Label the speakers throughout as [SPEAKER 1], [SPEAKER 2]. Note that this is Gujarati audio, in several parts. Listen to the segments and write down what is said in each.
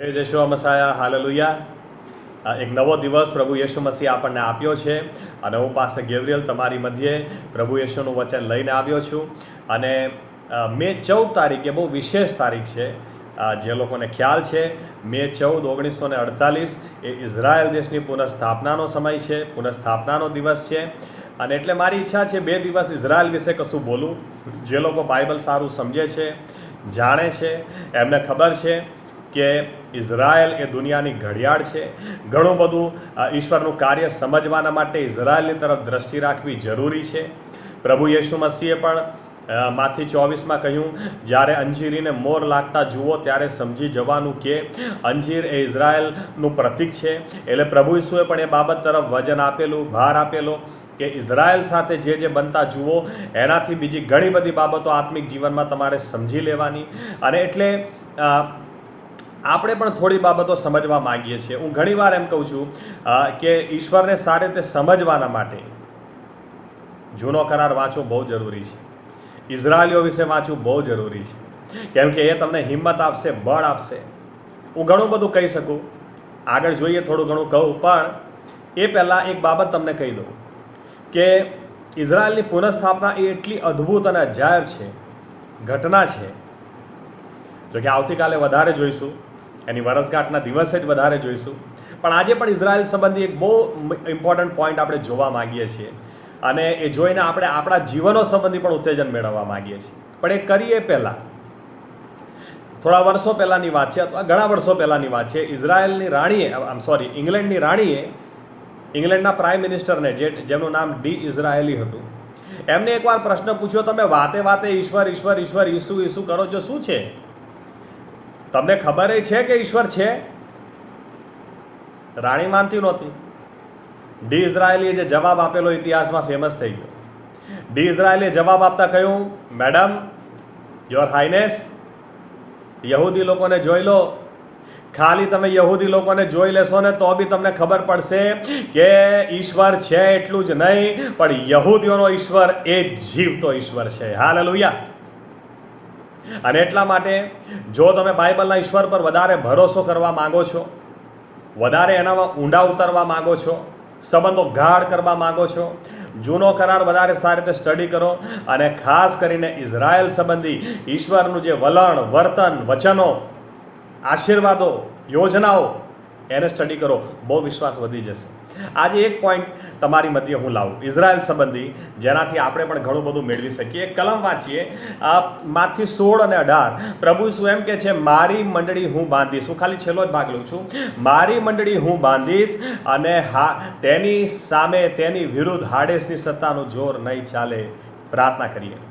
[SPEAKER 1] જય યશુ મસીહ, હાલેલુયા. એક નવો દિવસ પ્રભુ યેશુ મસીહ આપણને આપ્યો છે અને હું પાસે ગેબ્રિયલ તમારી મધ્યે પ્રભુ યેશુનું વચન લઈને આવ્યો છું. અને મે 14 તારીખે બહુ વિશેષ તારીખ છે. જે લોકોને ખ્યાલ છે, મે 14, 1948 એ ઇઝરાયલ દેશની પુનઃસ્થાપનાનો સમય છે, પુનઃસ્થાપનાનો દિવસ છે. અને એટલે મારી ઈચ્છા છે 2 દિવસ ઇઝરાયલ વિશે કશું બોલું. જે લોકો બાઇબલ સારું સમજે છે, જાણે છે, એમને ખબર છે કે ઇઝરાયલ એ દુનિયાની ઘડિયાળ છે. ઘણું બધું ઈશ્વરનું કાર્ય સમજવાના માટે ઇઝરાયલની તરફ દ્રષ્ટિ રાખવી જરૂરી છે. પ્રભુ યેશુ મસીહે પણ માથી 24માં કહ્યું, જ્યારે અંજીરીને મોર લાગતા જુઓ ત્યારે સમજી જવાનું કે અંજીર એ ઇઝરાયલનું પ્રતીક છે. એટલે પ્રભુ ઈસુએ પણ એ બાબત તરફ વજન આપેલું, ભાર આપેલો કે ઇઝરાયલ સાથે જે બનતા જુઓ એનાથી બીજી ઘણી બધી બાબતો આત્મિક જીવનમાં તમારે સમજી લેવાની. અને એટલે આપણે પણ થોડી બાબતો સમજવા માંગીએ છીએ. હું ઘણીવાર એમ કહું છું કે ઈશ્વરને સારી રીતે સમજવાના માટે જૂનો કરાર વાંચવો બહુ જરૂરી છે. ઇઝરાયલીઓ વિશે વાંચવું બહુ જરૂરી છે, કેમ કે એ તમને હિંમત આપશે, બળ આપશે. હું ઘણું બધું કહી શકું, આગળ જોઈએ થોડું ઘણું કહું, પણ એ પહેલાં એક બાબત તમને કહી દઉં કે ઇઝરાયલની પુનઃસ્થાપના એ એટલી અદ્ભુત અને અજાયબ છે, ઘટના છે. જોકે આવતીકાલે વધારે જોઈશું, એની વરસગાંઠના દિવસે જ વધારે જોઈશું, પણ આજે પણ ઇઝરાયલ સંબંધી એક બહુ ઇમ્પોર્ટન્ટ પોઈન્ટ આપણે જોવા માગીએ છીએ અને એ જોઈને આપણે આપણા જીવનો સંબંધી પણ ઉત્તેજન મેળવવા માગીએ છીએ. પણ એ કરીએ પહેલાં થોડા વર્ષો પહેલાંની વાત છે, અથવા ઘણા વર્ષો પહેલાંની વાત છે. ઇઝરાયલની રાણીએ ઇંગ્લેન્ડની રાણીએ ઇંગ્લેન્ડના પ્રાઇમ મિનિસ્ટરને, જેમનું નામ ડી ઇઝરાયેલી હતું, એમને એકવાર પ્રશ્ન પૂછ્યો, તમે વાતે વાતે ઈશ્વર ઈશ્વર ઈશ્વર ઈસુ ઈસુ કરો છો, શું છે? તમને ખબર છે કે ઈશ્વર છે? રાણી માનતી નહોતી. ડી ઇઝરાયેલીએ જે જવાબ આપેલો ઇતિહાસમાં ફેમસ થઈ ગયો. ડી ઇઝરાયેલીએ જવાબ આપતા કહ્યું, મેડમ, યોર હાઇનેસ, યહૂદી લોકોને જોઈ લો. ખાલી તમે યહૂદી લોકોને જોઈ લેશો ને તો બી તમને ખબર પડશે કે ઈશ્વર છે. એટલું જ નહીં, પણ યહૂદીઓનો ઈશ્વર એ જીવતો ઈશ્વર છે. હાલેલુયા. અને એટલા માટે જો તમે બાઇબલના ઈશ્વર પર વધારે ભરોસો કરવા માગો છો, વધારે એનામાં ઊંડા ઉતરવા માગો છો, સંબંધો ગાઢ કરવા માગો છો, જૂનો કરાર વધારે સારી રીતે સ્ટડી કરો અને ખાસ કરીને ઇઝરાયલ સંબંધી ઈશ્વરનું જે વલણ, વર્તન, વચનો, આશીર્વાદો, યોજનાઓ, એને સ્ટડી કરો, બહુ વિશ્વાસ વધી જશે. આજે એક પોઈન્ટ તમારી મધ્યે હું લાવું ઇઝરાયલ સંબંધી, જેનાથી આપણે પણ ઘણું બધું મેળવી શકીએ. એક કલમ વાંચીએ, માથી 16 અને 18. પ્રભુ શું એમ કે છે, મારી મંડળી હું બાંધીશ. હું ખાલી છેલ્લો જ ભાગ લઉં છું. મારી મંડળી હું બાંધીશ અને તેની સામે, તેની વિરુદ્ધ હાડેસની સત્તાનું જોર નહીં ચાલે. પ્રાર્થના કરીએ.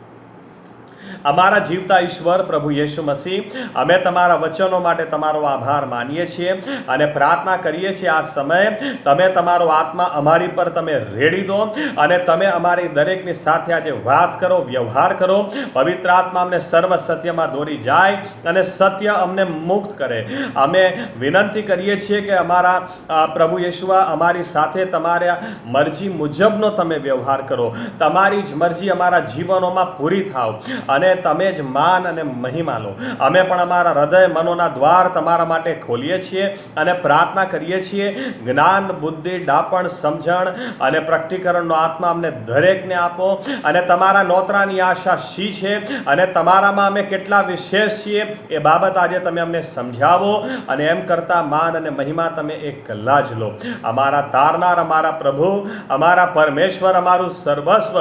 [SPEAKER 1] અમારા જીવતા ઈશ્વર પ્રભુ યેશુ મસીહ, અમે તમારા વચનો માટે તમારો આભાર માનીએ છીએ અને પ્રાર્થના કરીએ છીએ આ સમયે તમે તમારો આત્મા અમારી પર તમે રેડી દો અને તમે અમારી દરેકની સાથે આજે વાત કરો, વ્યવહાર કરો. પવિત્ર આત્મા અમને સર્વ સત્યમાં દોરી જાય અને સત્ય અમને મુક્ત કરે. અમે વિનંતી કરીએ છીએ કે અમારા પ્રભુ યેશુઆ, અમારી સાથે તમારા મરજી મુજબનો તમે વ્યવહાર કરો. તમારી જ મરજી અમારા જીવનોમાં પૂરી થાવ અને તમે જ માન અને મહિમા લો. અમે પણ અમારા હૃદય, મનોના દ્વાર તમારા માટે ખોલીએ છીએ અને પ્રાર્થના કરીએ છીએ, જ્ઞાન, બુદ્ધિ, ડાપણ, સમજણ અને પ્રકટીકરણનો આત્મા અમને દરેકને આપો. અને તમારા નોતરાની આશા શી છે અને તમારામાં અમે કેટલા વિશેષ છીએ એ બાબત આજે તમે અમને સમજાવો અને એમ કરતા માન અને મહિમા તમે એકલા જ લો. અમારા તારનાર, અમારા પ્રભુ, અમારા પરમેશ્વર, અમારું સર્વસ્વ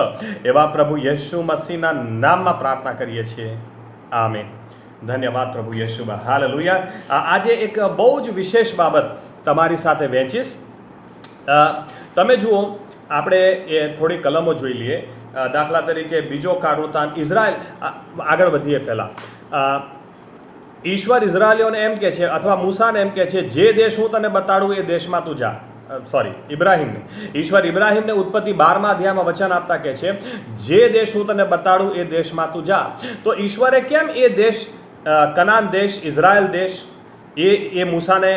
[SPEAKER 1] એવા પ્રભુ યેશુ મસીહના નામમાં પ્રાર્થના કરીએ છીએ. આમેન. ધન્યવાદ પ્રભુ યેશુમાં. હાલેલુયા. આજે એક બહુ જ વિશેષ બાબત તમારી સાથે વહેંચીશ. તમે જુઓ, આપણે એ થોડી કલમો જોઈ લઈએ. દાખલા તરીકે બીજો કાળવૃતાંત, ઇઝરાયલ. આગળ વધીએ પહેલાં, ઈશ્વર ઇઝરાયલીઓને એમ કહે છે, અથવા મૂસાને એમ કહે છે, જે દેશ હું તને બતાડું એ દેશમાં તું જા. ઇબ્રાહિમને, ઈશ્વર ઇબ્રાહિમને ઉત્પત્તિ 12મા અધ્યાયમાં વચન આપતા કહે છે, જે દેશ હું તને બતાડું એ દેશમાં તું જા. તો ઈશ્વરે કેમ એ દેશ, કનાન દેશ, ઇઝરાયલ દેશ, એ મૂસાને,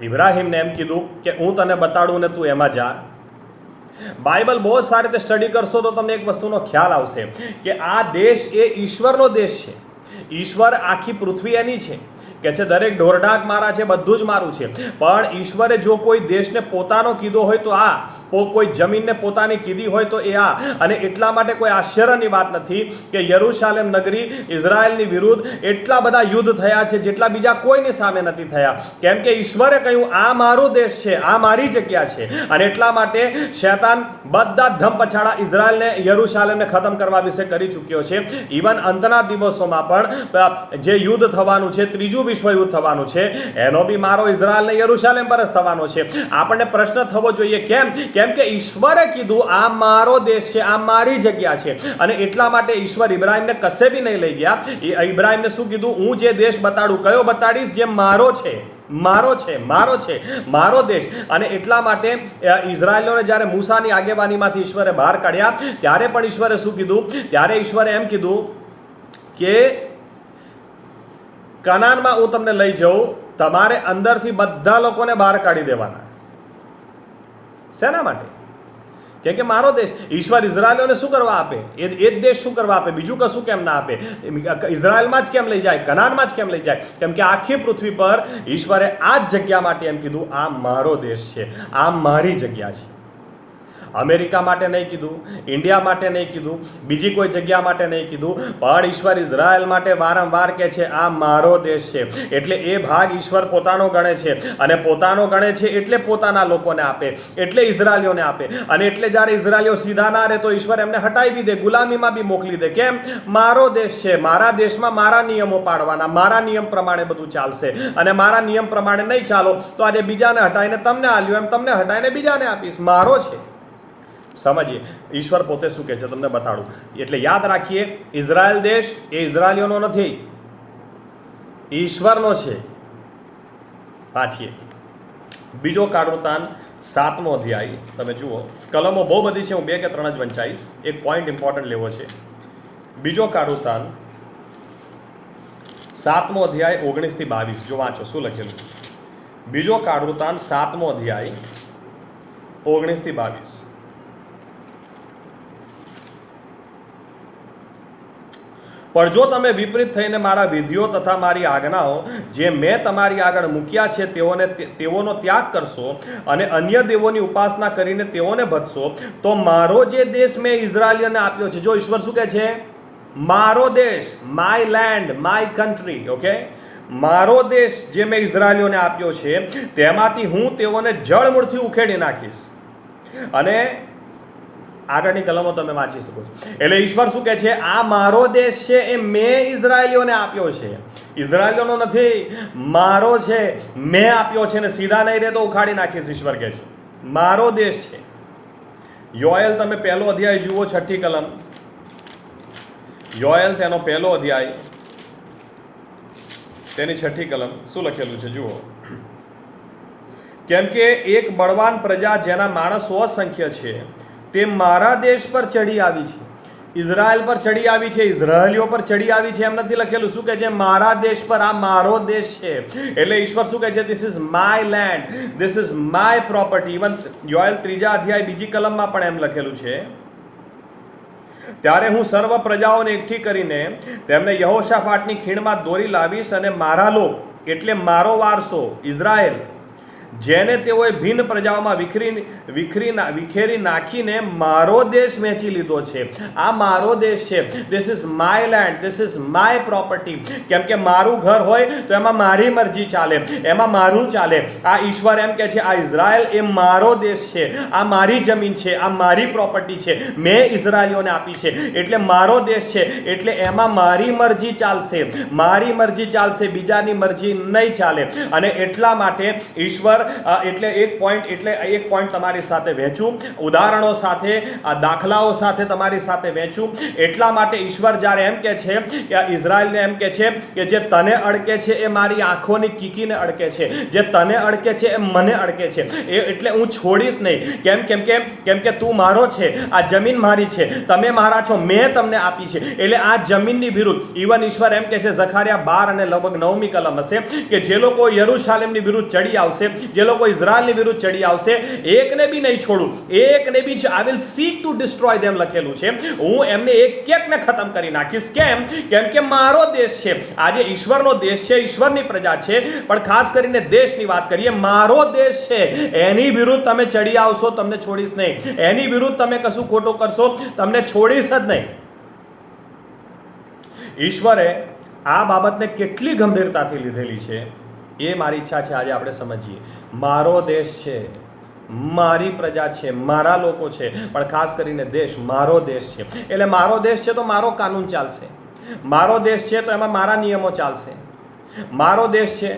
[SPEAKER 1] ઇબ્રાહિમને એમ કીધું કે હું તને બતાડું ને તું એમાં જા? બાઇબલ બહુ સારી રીતે સ્ટડી કરશો તો તમને એક વસ્તુનો ખ્યાલ આવશે કે આ દેશ એ ઈશ્વરનો દેશ છે. ઈશ્વર, આખી પૃથ્વી એની છે. કે છે દરેક ઢોરઢાક મારા છે, બધું જ મારું છે, પણ ઈશ્વરે જો કોઈ દેશને પોતાનો કીધો હોય તો આ, કોઈ જમીનને પોતાની કીધી હોય તો એ આ. અને એટલા માટે કોઈ આશ્ચર્યની વાત નથી કે યરુશાલેમ નગરી ઇઝરાયલની વિરુદ્ધ એટલા બધા યુદ્ધ થયા છે જેટલા બીજા કોઈની સામે નથી થયા, કેમ કે ઈશ્વરે કહ્યું આ મારો દેશ છે, આ મારી જગ્યા છે. અને એટલા માટે શૈતાન બધા ધમ પછાડા ઇઝરાયલને, યરુશાલેમને ખતમ કરવા વિશે કરી ચૂક્યો છે. ઇવન અંતના દિવસોમાં પણ જે યુદ્ધ થવાનું છે, ત્રીજું વિશ્વ યુદ્ધ થવાનું છે, એનો બી મારો ઇઝરાયલ ને યરુશાલેમ પર જ થવાનો છે. આપણને પ્રશ્ન થવો જોઈએ કેમ કે ઈશ્વરે કીધું આ મારો દેશ છે, આ મારી જગ્યા છે. અને એટલા માટે ઈશ્વર ઇબ્રાહિમને કશે બી નહીં લઈ ગયા. ઇબ્રાહિમને શું કીધું? હું જે દેશ બતાડું, કયો બતાડીશ? જે મારો છે, મારો છે, મારો છે, મારો દેશ. અને એટલા માટે ઇઝરાયલોને જ્યારે મૂસાની આગેવાનીમાંથી ઈશ્વરે બહાર કાઢ્યા ત્યારે પણ ઈશ્વરે શું કીધું? ત્યારે ઈશ્વરે એમ કીધું કે કનાનમાં હું તમને લઈ જાઉં, તમારે અંદરથી બધા લોકોને બહાર કાઢી દેવાના. શેના માટે? કેમ કે મારો દેશ. ઈશ્વર ઇઝરાયલોને શું કરવા આપે? એ જ દેશ શું કરવા આપે? બીજું કશું કેમ ના આપે? ઇઝરાયલમાં જ કેમ લઈ જાય? કનાનમાં જ કેમ લઈ જાય? કેમ કે આખી પૃથ્વી પર ઈશ્વરે આ જ જગ્યા માટે એમ કીધું આ મારો દેશ છે, આ મારી જગ્યા છે. અમેરિકા માટે નહીં કીધું, ઇન્ડિયા માટે નહીં કીધું, બીજી કોઈ જગ્યા માટે નહીં કીધું, પણ ઈશ્વર ઇઝરાયલ માટે વારંવાર કહે છે આ મારો દેશ છે. એટલે એ ભાગ ઈશ્વર પોતાનો ગણે છે, અને પોતાનો ગણે છે એટલે પોતાના લોકોને આપે, એટલે ઇઝરાયલીઓને આપે. અને એટલે જ્યારે ઇઝરાયલીઓ સીધા ના રહે તો ઈશ્વર એમને હટાવી દે, ગુલામીમાં બી મોકલી દે. કેમ? મારો દેશ છે, મારા દેશમાં મારા નિયમો પાડવાના, મારા નિયમ પ્રમાણે બધું ચાલશે. અને મારા નિયમ પ્રમાણે નહીં ચાલો તો આજે બીજાને હટાવીને તમને આલ્યું, એમ તમને હટાવીને બીજાને આપીશ. મારો છે. સમજીએ ઈશ્વર પોતે શું કહે છે, તમને બતાડું. એટલે યાદ રાખીએ, ઇઝરાયલ દેશ એ ઇઝરાયલીઓનો નથી, ઈશ્વરનો છે. વાંચીએ બીજો કાળવૃતાંત 7મો અધ્યાય. તમે જુઓ, કલમો બહુ બધી છે, હું 2 કે 3 જ વંચાઈશ. એક પોઈન્ટ ઇમ્પોર્ટન્ટ લેવો છે. બીજો કાળવૃતાંત 7મો અધ્યાય 19 થી 22. જો વાંચો શું લખેલું. બીજો કાળવૃતાંત 7મો અધ્યાય 19 થી 22. પણ જો તમે વિપરીત થઈને મારા વિધિઓ તથા મારી આજ્ઞાઓ જે મેં તમારી આગળ મૂક્યા છે તેઓનો ત્યાગ કરશો અને અન્ય દેવોની ઉપાસના કરીને તેઓને ભજશો, તો મારો જે દેશ મેં ઇઝરાયલીઓને આપ્યો છે. જો ઈશ્વર શું કહે છે? મારો દેશ, my land, my country. Okay, મારો દેશ જે મેં ઇઝરાયલીઓને આપ્યો છે તેમાંથી હું તેઓને જળમૂળથી ઉખેડી નાખીશ. અને આગળની કલમો તમે વાંચી શકો છો. એટલે ઈશ્વર શું કહે છે? આ મારો દેશ છે, એ મેં ઇઝરાયલીઓને આપ્યો છે. ઇઝરાયલીઓનો નથી, મારો છે, મેં આપ્યો છે. ને સીધા નહીં રહે તો ઉખાડી નાખીશ. ઈશ્વર કહે છે મારો દેશ છે. યોએલ તમે 1લો અધ્યાય જુઓ, 6ઠ્ઠી કલમ. યોએલ તેનો 1લો અધ્યાય તેની 6ઠ્ઠી કલમ. શું લખેલું છે જુઓ. કેમ કે એક બળવાન પ્રજા જેના માણસ અસંખ્ય છે તે મારા દેશ પર ચડી આવી છે. ઇઝરાયલ પર ચડી આવી છે, ઇઝરાયલીઓ પર ચડી આવી છે, એમ નથી લખેલું. શું કહે છે? મારા દેશ પર. આ મારો દેશ છે. એટલે ઈશ્વર શું કહે છે? This is my land, this is my property. Even Joel 3જા અધ્યાય 2જી કલમમાં પણ એમ લખેલું છે. ત્યારે હું સર્વ પ્રજાઓને એકઠી કરીને તેમને યહોશાફાટની ખીણમાં દોરી લાવીશ, અને મારા લોક એટલે મારો વારસો ઇઝરાયલ જેને તેઓએ ભિન્ન પ્રજાઓમાં વિખેરી નાખીને મારો દેશ વેચી લીધો છે. આ મારો દેશ છે. This is my land, this is my property. કેમ કે મારું ઘર હોય તો એમાં મારી મરજી ચાલે, એમાં મારું ચાલે. આ ઈશ્વર એમ કે છે આ ઇઝરાયલ એ મારો દેશ છે, આ મારી જમીન છે, આ મારી પ્રોપર્ટી છે, મેં ઇઝરાયલીઓને આપી છે. એટલે મારો દેશ છે, એટલે એમાં મારી મરજી ચાલશે, મારી મરજી ચાલશે, બીજાની મરજી નહીં ચાલે. અને એટલા માટે ઈશ્વર એટલે એક પોઈન્ટ તમારી સાથે વહેંચું, ઉદાહરણો સાથે, દાખલાઓ સાથે તમારી સાથે વહેંચું. એટલા માટે ઈશ્વર જ્યારે એમ કે છે કે ઇઝરાયલને એમ કે છે કે જે તને અડકે છે એ મારી આંખોની કીકીને અડકે છે, જે તને અડકે છે એ મને અડકે છે, એટલે હું છોડીશ નહીં. કેમ કે તું મારો છે, આ જમીન મારી છે, તમે મારા છો, મેં તમને આપી છે. એટલે આ જમીનની વિરુદ્ધ ઇવન ઈશ્વર એમ કે છે, ઝખારિયા 12 અને લગભગ 9મી કલમ હશે, કે જે લોકો યરુશાલેમની વિરુદ્ધ ચડી આવશે જે લોકો ઇઝરાયલની વિરુદ્ધ ચડી આવશે, એકને બી નહીં છોડું, એકને બી I will seek to destroy them લખેલું છે. હું એમને એક એકને ખતમ કરી નાખીશ. કેમ? કેમ કે મારો દેશ છે. આજે ઈશ્વરનો દેશ છે, ઈશ્વરની પ્રજા છે, પણ ખાસ કરીને દેશની વાત કરીએ, મારો દેશ છે, એની વિરુદ્ધ તમે ચડી આવશો, તમને છોડીશ નહીં. એની વિરુદ્ધ તમે કશું ખોટું કરશો, તમને છોડીશ જ નહીં. ઈશ્વરે આ બાબતને કેટલી ગંભીરતાથી લીધેલી છે એ મારી ઈચ્છા છે આજે આપણે સમજીએ. મારો દેશ છે, મારી પ્રજા છે, મારા લોકો છે, પણ ખાસ કરીને દેશ મારો દેશ છે. એટલે મારો દેશ છે તો મારો કાનૂન ચાલશે, મારો દેશ છે તો એમાં મારા નિયમો ચાલશે. મારો દેશ છે,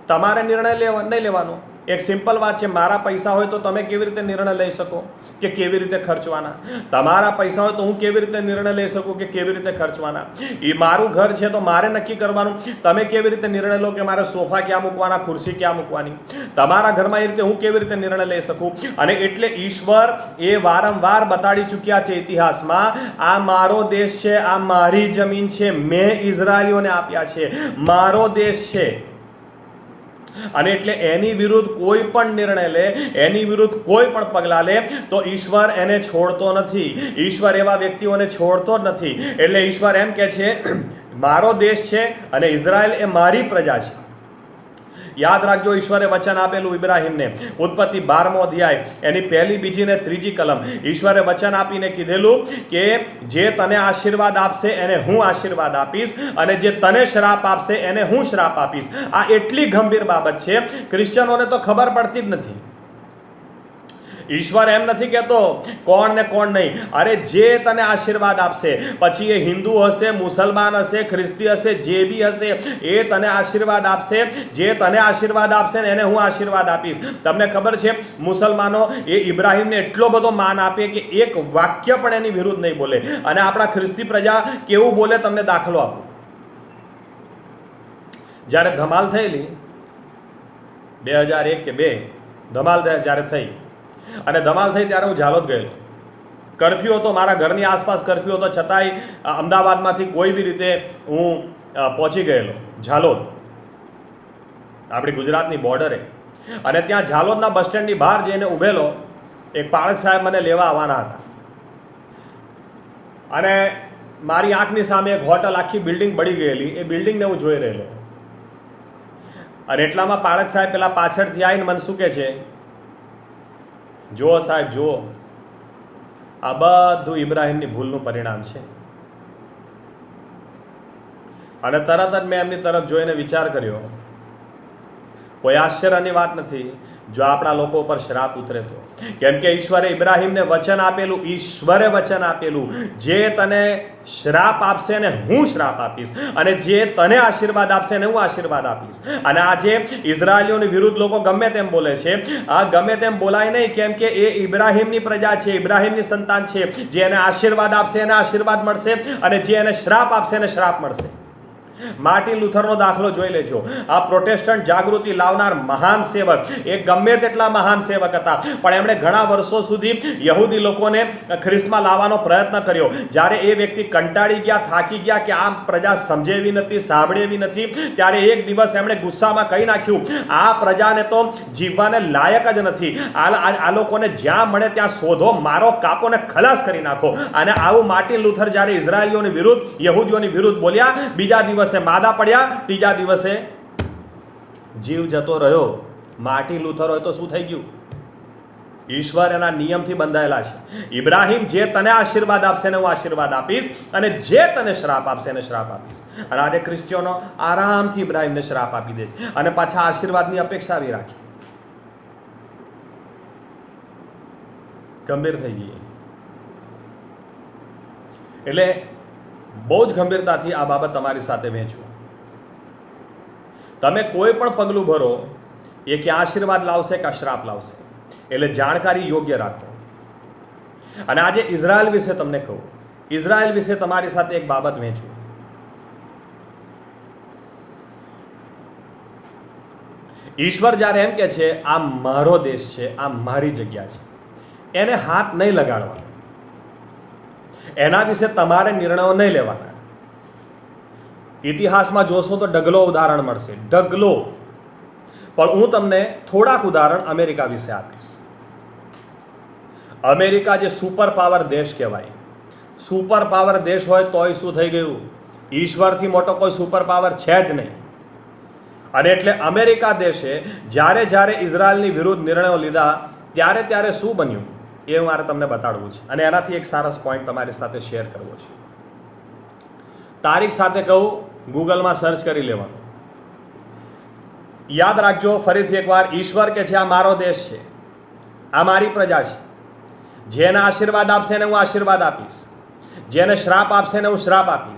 [SPEAKER 1] તમારે નિર્ણય નહીં લેવાનો. એક સિમ્પલ વાત છે, મારા પૈસા હોય તો તમે કેવી રીતે નિર્ણય લઈ શકો કે કેવી રીતે ખર્ચવાના? તમારા પૈસા હોય તો હું કેવી રીતે નિર્ણય લઈ શકું કે કેવી રીતે ખર્ચવાના? એ મારું ઘર છે તો મારે નક્કી કરવાનું. તમે કેવી રીતે નિર્ણય લો કે મારે સોફા ક્યાં મૂકવાના, ખુરશી ક્યાં મૂકવાની? તમારા ઘરમાં એ રીતે હું કેવી રીતે નિર્ણય લઈ શકું? અને એટલે ઈશ્વર એ વારંવાર બતાડી ચૂક્યા છે ઇતિહાસમાં, આ મારો દેશ છે, આ મારી જમીન છે, મેં ઇઝરાયલીઓને આપ્યા છે, મારો દેશ છે. અને એટલે એની વિરુદ્ધ કોઈ પણ નિર્ણય લે, એની વિરુદ્ધ કોઈ પણ પગલાં લે તો ઈશ્વર એને છોડતો નથી. ઈશ્વર એવા વ્યક્તિઓને છોડતો જ નથી. એટલે ઈશ્વર એમ કહે છે, મારો દેશ છે અને ઇઝરાયલ એ મારી પ્રજા છે. યાદ રાખજો, ઈશ્વરે વચન આપેલું ઇબ્રાહીમને, ઉત્પત્તિ 12મો અધ્યાય એની 1, 2 ને 3 કલમ. ઈશ્વરે વચન આપીને કીધેલું કે જે તને આશીર્વાદ આપશે એને હું આશીર્વાદ આપીશ, અને જે તને શ્રાપ આપશે એને હું શ્રાપ આપીશ. આ એટલી ગંભીર બાબત છે, ક્રિશ્ચનોને તો ખબર પડતી જ નથી. ઈશ્વર એમ નથી કહેતો કોણ ને કોણ નહીં. અરે જે તને આશીર્વાદ આપશે, પછી એ હિન્દુ હશે, મુસલમાન હશે, ખ્રિસ્તી હશે, જે બી હશે, એ તને આશીર્વાદ આપશે. જે તને આશીર્વાદ આપશે ને એને હું આશીર્વાદ આપીશ. તમને ખબર છે, મુસલમાનો એ ઇબ્રાહીમને એટલો બધો માન આપે કે એક વાક્ય પણ એની વિરુદ્ધ નહીં બોલે. અને આપણા ખ્રિસ્તી પ્રજા કેવું બોલે, તમને દાખલો આપું. જ્યારે ધમાલ થયેલી 2001 કે 2 ધમાલ જ્યારે થઈ, અને ધમાલ થઈ ત્યારે હું ઝાલોદ ગયેલો. કરફ્યુ હતો, મારા ઘરની આસપાસ કરફ્યુ હતો, છતાંય અમદાવાદમાંથી કોઈ બી રીતે હું પહોંચી ગયેલો ઝાલોદ, આપણી ગુજરાતની બોર્ડરે. અને ત્યાં ઝાલોદના બસ સ્ટેન્ડની બહાર જઈને ઊભેલો, એક પાળક સાહેબ મને લેવા આવવાના હતા. અને મારી આંખની સામે એક હોટલ, આખી બિલ્ડિંગ બળી ગયેલી, એ બિલ્ડિંગને હું જોઈ રહેલો. અને એટલામાં પાળક સાહેબ પેલા પાછળથી આવીને મને શું કહે છે, જુઓ સાહેબ, જુઓ, આ બધું ઇબ્રાહીમની ભૂલનું પરિણામ છે. અને તરત જ મેં એમની તરફ જોઈને વિચાર કર્યો, કોઈ આશ્ચર્યની વાત નથી જો આપણા લોકો ઉપર શ્રાપ ઉતરે તો. કેમ કે ઈશ્વરે ઇબ્રાહીમને વચન આપેલું, ઈશ્વરે વચન આપેલું, જે તને શ્રાપ આપશે ને હું શ્રાપ આપીશ, અને જે તને આશીર્વાદ આપશે ને હું આશીર્વાદ આપીશ. અને આજે ઇઝરાયલીઓની વિરુદ્ધ લોકો ગમે તેમ બોલે છે. આ ગમે તેમ બોલાય નહીં, કેમ કે એ ઇબ્રાહીમની પ્રજા છે, ઇબ્રાહીમની સંતાન છે. જે એને આશીર્વાદ આપશે એને આશીર્વાદ મળશે, અને જે એને શ્રાપ આપશે એને શ્રાપ મળશે. માર્ટિન લુથરનો દાખલો જોઈ લેજો. આ પ્રોટેસ્ટન્ટ જાગૃતિ લાવનાર મહાન સેવક, એ ગમે તેટલા મહાન સેવક હતા, પણ એમણે ઘણા વર્ષો સુધી યહૂદી લોકોને ખ્રિસ્તમાં લાવવાનો પ્રયત્ન કર્યો. જ્યારે એ વ્યક્તિ કંટાળી ગયા, થાકી ગયા કે આ પ્રજા સમજે એવી નથી, સાંભળે એવી નથી, ત્યારે એક દિવસ એમણે ગુસ્સામાં કહી નાખ્યું, આ પ્રજાને તો જીવવાને લાયક જ નથી. આ લોકોને જ્યાં મળે ત્યાં શોધો, મારો, કાપો ને ખલાસ કરી નાખો. અને આવું માર્ટિન લુથર જ્યારે ઇઝરાયલીઓની વિરુદ્ધ, યહૂદીઓની વિરુદ્ધ બોલ્યા, બીજા દિવસે માદા પડ્યા, ત્રીજા દિવસે જીવ જતો રહ્યો. માર્ટિન લુથર હોય તો શું થઈ ગયું? ઈશ્વર એના નિયમથી બંધાયેલા છે. ઇબ્રાહીમ, જે તને આશીર્વાદ આપશે ને હું આશીર્વાદ આપીશ, અને જે તને શ્રાપ આપશે એને શ્રાપ આપીશ. અને આજે ક્રિશ્ચિયનો આરામથી ઇબ્રાહીમને શ્રાપ આપી દે છે અને પાછા આશીર્વાદની અપેક્ષા આવી રાખી. ગંભીર થઈ જઈએ. એટલે બહુ જ ગંભીરતાથી આ બાબત તમારી સાથે વહેંચું. તમે કોઈ પણ પગલું ભરો એ કે આશીર્વાદ લાવશે કે શ્રાપ લાવશે, એટલે જાણકારી યોગ્ય રાખો. અને આજે ઇઝરાયલ વિશે તમને કહું, ઇઝરાયલ વિશે તમારી સાથે એક બાબત વહેંચું. ઈશ્વર જ્યારે એમ કે છે આ મારો દેશ છે, આ મારી જગ્યા છે, એને હાથ નહીં લગાડવાનો, એના વિશે તમારે નિર્ણયો નહીં લેવાના. ઇતિહાસમાં જોશો તો ઢગલો ઉદાહરણ મળશે, ઢગલો. પણ હું તમને થોડાક ઉદાહરણ અમેરિકા વિશે આપીશ. અમેરિકા જે સુપર પાવર દેશ કહેવાય, સુપર પાવર દેશ હોય તોય શું થઈ ગયું? ઈશ્વરથી મોટો કોઈ સુપર પાવર છે જ નહીં. અને એટલે અમેરિકા દેશે જ્યારે જ્યારે ઇઝરાયલની વિરુદ્ધ નિર્ણયો લીધા ત્યારે ત્યારે શું બન્યું એ મારે તમને બતાડવું છે. અને એનાથી એક સરસ પોઈન્ટ તમારી સાથે શેર કરવો છે. તારીખ સાથે કહું, ગૂગલમાં સર્ચ કરી લેવાનું. યાદ રાખજો ફરીથી એકવાર, ઈશ્વર કે છે આ મારો દેશ છે, આ મારી પ્રજા છે. જેને આશીર્વાદ આપશે ને હું આશીર્વાદ આપીશ, જેને શ્રાપ આપશે ને હું શ્રાપ આપીશ.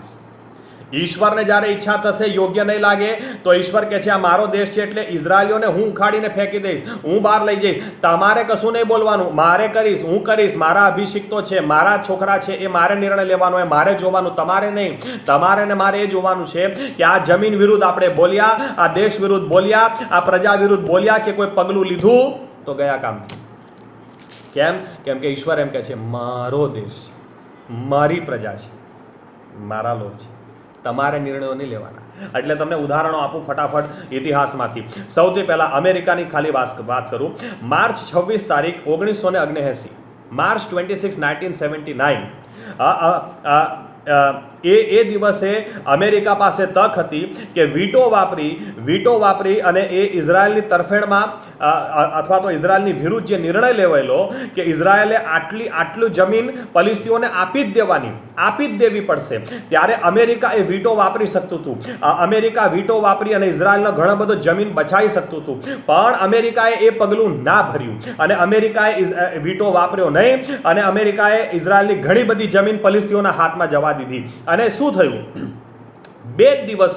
[SPEAKER 1] ઈશ્વરને જ્યારે ઈચ્છા થશે, યોગ્ય નહીં લાગે તો ઈશ્વર કે છે આ મારો દેશ છે એટલે ઇઝરાયલીઓને હું ઉખાડીને ફેંકી દઈશ, હું બહાર લઈ જઈશ. તમારે કશું નહીં બોલવાનું, મારે કરીશ, હું કરીશ. મારા અભિષિક્તો છે, મારા છોકરા છે, એ મારે નિર્ણય લેવાનો હોય, મારે જોવાનું, તમારે નહીં. તમારે ને મારે એ જોવાનું છે કે આ જમીન વિરુદ્ધ આપણે બોલ્યા, આ દેશ વિરુદ્ધ બોલ્યા, આ પ્રજા વિરુદ્ધ બોલ્યા કે કોઈ પગલું લીધું તો ગયા કામથી. કેમ? કેમ કે ઈશ્વર એમ કે છે મારો દેશ, મારી પ્રજા છે, મારા લોક છે, તમારે નિર્ણયો નહીં લેવાના. એટલે તમને ઉદાહરણો આપું ફટાફટ ઇતિહાસમાંથી. સૌથી પહેલા અમેરિકાની ખાલી વાત કરું. માર્ચ 26 તારીખ 1979, માર્ચ 26, 1979, એ દિવસે અમેરિકા પાસે તક હતી કે વીટો વાપરી અને એ ઇઝરાયલની તરફેણમાં અથવા તો ઇઝરાયલની વિરુદ્ધ જે નિર્ણય લેવાયેલો કે ઇઝરાયલે આટલું જમીન પલિસ્તીઓને આપી જ દેવી પડશે, ત્યારે અમેરિકા એ વીટો વાપરી શકતું હતું. અમેરિકા વીટો વાપરી અને ઇઝરાયલનો ઘણો બધો જમીન બચાવી શકતું હતું. પણ અમેરિકાએ એ પગલું ના ભર્યું અને અમેરિકાએ વીટો વાપર્યો નહીં અને અમેરિકાએ ઇઝરાયલની ઘણી બધી જમીન પલિસ્તીઓના હાથમાં જવા દીધી. અને શું થયું? બે દિવસ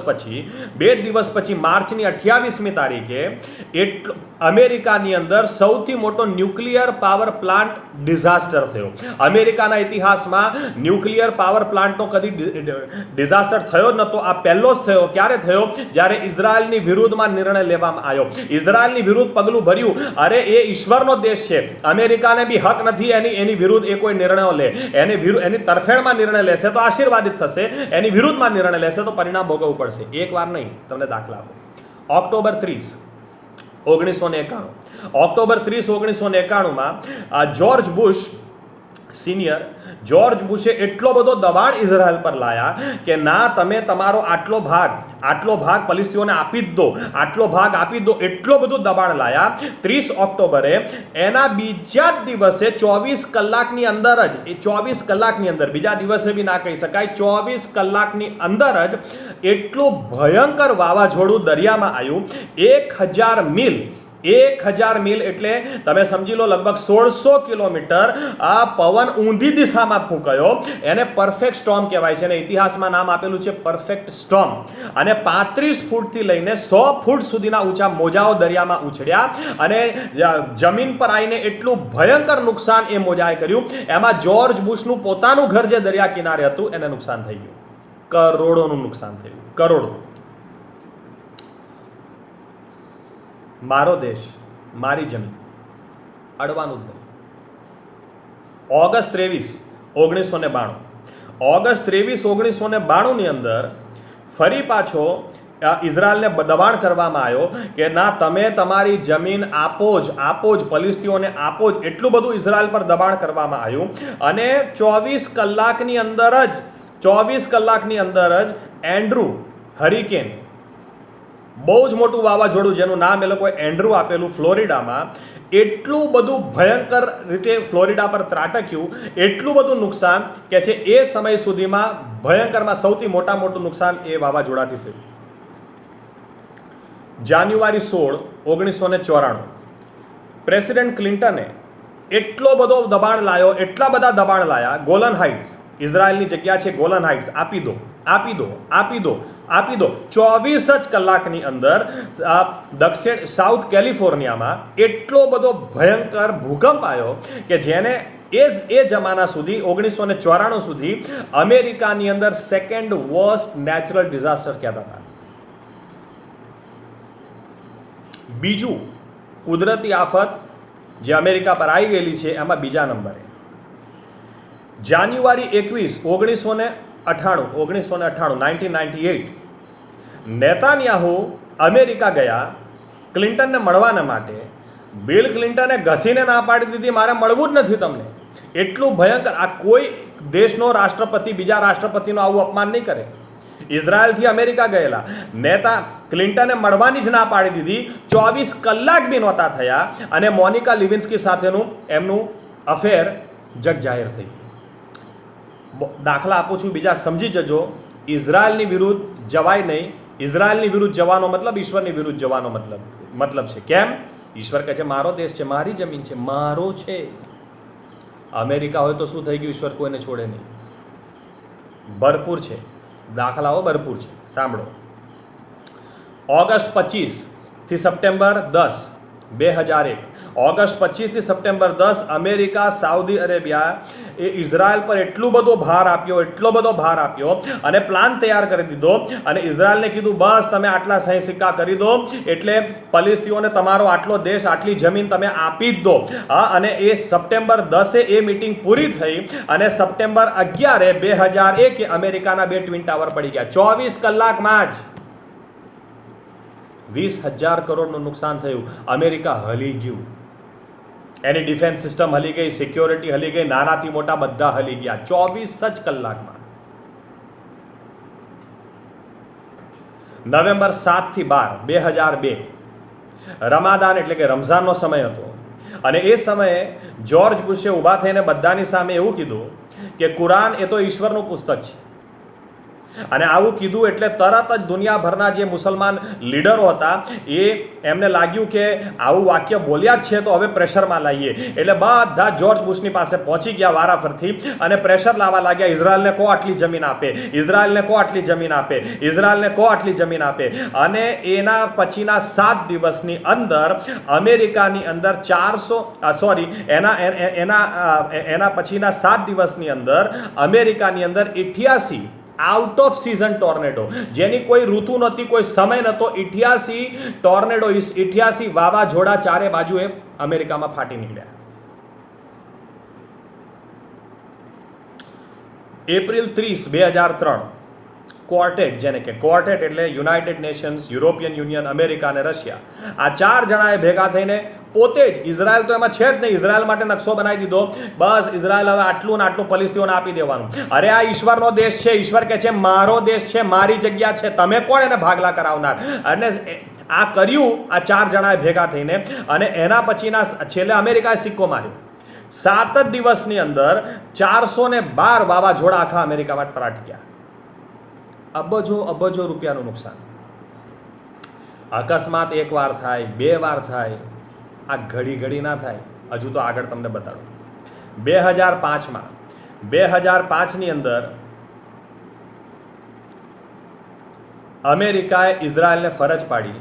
[SPEAKER 1] પછી માર્ચની 28મી તારીખે અમેરિકાની અંદર સૌથી મોટો ન્યુક્લિયર પાવર પ્લાન્ટ ડિઝાસ્ટર થયો. અમેરિકાના ઇતિહાસમાં ન્યુક્લિયર પાવર પ્લાન્ટનો કદી ડિઝાસ્ટર થયો જ નહોતો. આ પહેલો જ થયો. ક્યારે થયો? જ્યારે ઇઝરાયલની વિરુદ્ધમાં નિર્ણય લેવામાં આવ્યો. ઇઝરાયલની વિરુદ્ધ પગલું ભર્યું. અરે એ ઈશ્વરનો દેશ છે, અમેરિકાને બી હક નથી એની વિરુદ્ધ એ કોઈ નિર્ણયો લે. એની તરફેણમાં નિર્ણય લેશે તો આશીર્વાદિત થશે, એની વિરુદ્ધમાં નિર્ણય લેશે તો પરિણામ ભોગવવું પડશે. એક વાર નહીં, તમને દાખલા આપો. ઓક્ટોબર 30, 1991, ઓક્ટોબર 30, 1991માં જ્યોર્જ બુશ સિનિયર, જ્યોર્જ બુશે એટલો બધો દબાણ ઇઝરાયલ પર લાયા કે ના, તમે તમારો આટલો ભાગ પલિસ્તીઓને આપી જ દો, આટલો ભાગ આપી દો, એટલો બધું દબાણ લાયા. 30 ઓક્ટોબરે એના બીજા જ દિવસે 24 કલાકની અંદર જ, એ 24 કલાકની અંદર, બીજા દિવસે બી ના કહી શકાય, 24 કલાકની અંદર જ એટલું ભયંકર વાવાઝોડું દરિયામાં આવ્યું. 1000 મીલ એટલે તમે સમજી લો લગભગ 1600 કિલોમીટર આ પવન ઊંધી દિશામાં ફૂંકાયો. એને પરફેક્ટ સ્ટોર્મ કહેવાય છે અને ઇતિહાસમાં નામ આપેલું છે પરફેક્ટ સ્ટોર્મ. અને 35 ફૂટથી લઈને 100 ફૂટ સુધીના ઊંચા મોજાઓ દરિયામાં ઉછળ્યા અને જમીન પર આવીને એટલું ભયંકર નુકસાન એ મોજાએ કર્યું. એમાં જ્યોર્જ બુશનું પોતાનું ઘર જે દરિયા કિનારે હતું એને નુકસાન થઈ ગયું. કરોડોનું નુકસાન થયું, કરોડો. મારો દેશ, મારી જમીન, અડવાનું જ નહીં. ઓગસ્ટ 23, 1992, ઓગસ્ટ 23, 1992 ની અંદર ફરી પાછો ઇઝરાયલને દબાણ કરવામાં આવ્યો કે ના, તમે તમારી જમીન આપો જ પલિસ્તીઓને આપો જ. એટલું બધું ઇઝરાયલ પર દબાણ કરવામાં આવ્યું અને 24 કલાકની અંદર જ એન્ડ્રુ હરિકેન, બહુ જ મોટું વાવાઝોડું જેનું નામ એ લોકોએ એન્ડ્રુ આપેલું, ફ્લોરિડામાં એટલું બધું ભયંકર રીતે ફ્લોરિડા પર ત્રાટક્યું, એટલું બધું નુકસાન કે છે એ સમય સુધીમાં ભયંકરમાં સૌથી મોટું નુકસાન એ વાવાઝોડાથી થયું. જાન્યુઆરી 16, 1994, પ્રેસિડેન્ટ ક્લિન્ટને એટલો બધો દબાણ લાયો, એટલા બધા દબાણ લાયા. ગોલન હાઇટ્સ, ઇઝરાયલની જગ્યા છે ગોલન હાઇટ્સ, આપી દો. 24 જ કલાકની અંદર સાઉથ કેલિફોર્નિયામાં એટલો બધો ભયંકર ભૂકંપ આવ્યો કે જેને એ જમાના સુધી 1994 સુધી અમેરિકાની અંદર સેકન્ડ વર્સ્ટ નેચરલ ડિઝાસ્ટર કહેતા હતા. બીજું કુદરતી આફત જે અમેરિકા પર આવી ગયેલી છે એમાં બીજા નંબરે જાન્યુઆરી 21, 1998, 1998, નેતાન્યાહુ અમેરિકા ગયા ક્લિન્ટનને મળવાના માટે બિલ ક્લિન્ટને ઘસીને ના પાડી દીધી, મારે મળવું જ નથી તમને. એટલું ભયંકર. આ કોઈ દેશનો રાષ્ટ્રપતિ બીજા રાષ્ટ્રપતિનું આવું અપમાન નહીં કરે. ઇઝરાયલથી અમેરિકા ગયેલા નેતા ક્લિન્ટને મળવાની જ ના પાડી દીધી. 24 કલાક બી નહોતા થયા અને મોનિકા લિવિન્સ્કી સાથેનું એમનું અફેર જગ જાહેર થઈ. દાખલા આપું છું, બીજા સમજી જજો. ઇઝરાયલની વિરુદ્ધ જવાય નહીં. ઇઝરાયલની વિરુદ્ધ જવાનો મતલબ ઈશ્વરની વિરુદ્ધ જવાનો મતલબ છે. કેમ? ઈશ્વર કહે છે મારો દેશ છે, મારી જમીન છે, મારો છે. અમેરિકા હોય તો શું થઈ ગયું? ઈશ્વર કોઈને છોડે નહીં. ભરપૂર છે, દાખલાઓ ભરપૂર છે. સાંભળો. ઓગસ્ટ 25 થી સપ્ટેમ્બર 10, 2001, ઓગસ્ટ 25 થી સપ્ટેમ્બર 10 અમેરિકા, સાઉદી અરેબિયા એ ઇઝરાયલ પર એટલો બધો ભાર આપ્યો અને પ્લાન તૈયાર કરી દીધો અને ઇઝરાયલને કીધું બસ તમે આટલા સહી સિક્કા કરી દો એટલે ફલિસ્તીનોને તમારો આટલો દેશ, આટલી જમીન તમે આપી જ દો. અને એ સપ્ટેમ્બર 10 એ મીટિંગ પૂરી થઈ અને સપ્ટેમ્બર 11, 2001 અમેરિકાના 2 ટ્વિન ટાવર પડી ગયા. 24 કલાકમાં જ 20,000 કરોડનું નુકસાન થયું. અમેરિકા હલી ગયું. એની ડિફેન્સ સિસ્ટમ હલી ગઈ, સિક્યોરિટી હલી ગઈ, નાનાથી મોટા બધા હલી ગયા 24 જ કલાકમાં. નવેમ્બર 7 થી 12, 2002 રમાદાન એટલે કે રમઝાનનો સમય હતો અને એ સમયે જ્યોર્જ બુશે ઊભા થઈને બધાની સામે એવું કીધું કે કુરાન એ તો ઈશ્વરનું પુસ્તક છે. અને આવું કીધું એટલે તરત જ દુનિયાભરના જે મુસલમાન લીડરો હતા એમને લાગ્યું કે આવું વાક્ય બોલ્યા જ છે તો હવે પ્રેશરમાં લાવીએ. એટલે બધા જ્યોર્જ બુશની પાસે પહોંચી ગયા વારાફરથી અને પ્રેશર લાવવા લાગ્યા. ઇઝરાયલને કો આટલી જમીન આપે, ઇઝરાયલને કો આટલી જમીન આપે, ઇઝરાયલને કો આટલી જમીન આપે. અને એના પછીના 7 દિવસની અંદર અમેરિકાની અંદર એના પછીના 7 દિવસની અંદર અમેરિકાની અંદર 88 આઉટ ઓફ સીઝન ટોર્નેડો, જેની કોઈ ઋતુ નહોતી, કોઈ સમય નહોતો, 88 ટોર્નેડો, 88 વાવાઝોડા ચારે બાજુએ અમેરિકામાં ફાટી નીકળ્યા. એપ્રિલ 30, 2003 ક્વાર્ટેટ, જેને કે ક્વાર્ટેટ એટલે United Nations, European union, America અને રશિયા, આ 4 જણાએ ભેગા થઈને પોતે જ, ઇઝરાયલ તો એમાં છે જ નહીં, ઇઝરાયલ માટે નકશો બનાવી દીધો. બસ ઇઝરાયલ હવે આટલું ને આટલું ફલિસ્તીનોને આપી દેવાનું. અરે આ ઈશ્વરનો દેશ છે. ઈશ્વર કહે છે મારો દેશ છે, મારી જગ્યા છે, તમે કોણ એને ભાગલા કરાવનાર? અને આ કર્યું આ 4 જણાએ ભેગા થઈને. અને એના પછીના છેલ્લે અમેરિકાએ સિક્કો માર્યો. 7 જ દિવસની અંદર 412 વાવાઝોડા આખા અમેરિકામાં ત્રાટકી ગયા. અબજો રૂપિયાનું નુકસાન. અકસ્માત 1 વાર થાય, 2 વાર થાય, આ ઘડી ના થાય. હજુ તો આગળ તમને બતાડું. 2005ની અંદર અમેરિકાએ ઇઝરાયલને ફરજ પાડી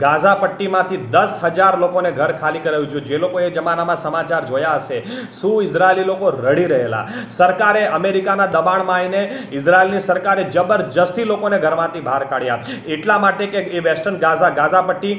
[SPEAKER 1] ગાઝા પટ્ટીમાંથી 10,000 લોકોને ઘર ખાલી કરાવ્યું છે. જે લોકો એ જમાનામાં સમાચાર જોયા હશે, શું ઇઝરાયલી લોકો રડી રહેલા. સરકારે અમેરિકાના દબાણમાં આવીને ઇઝરાયલની સરકારે જબરજસ્તી લોકોને ઘરમાંથી બહાર કાઢ્યા. એટલા માટે કે એ વેસ્ટર્ન ગાઝા પટ્ટી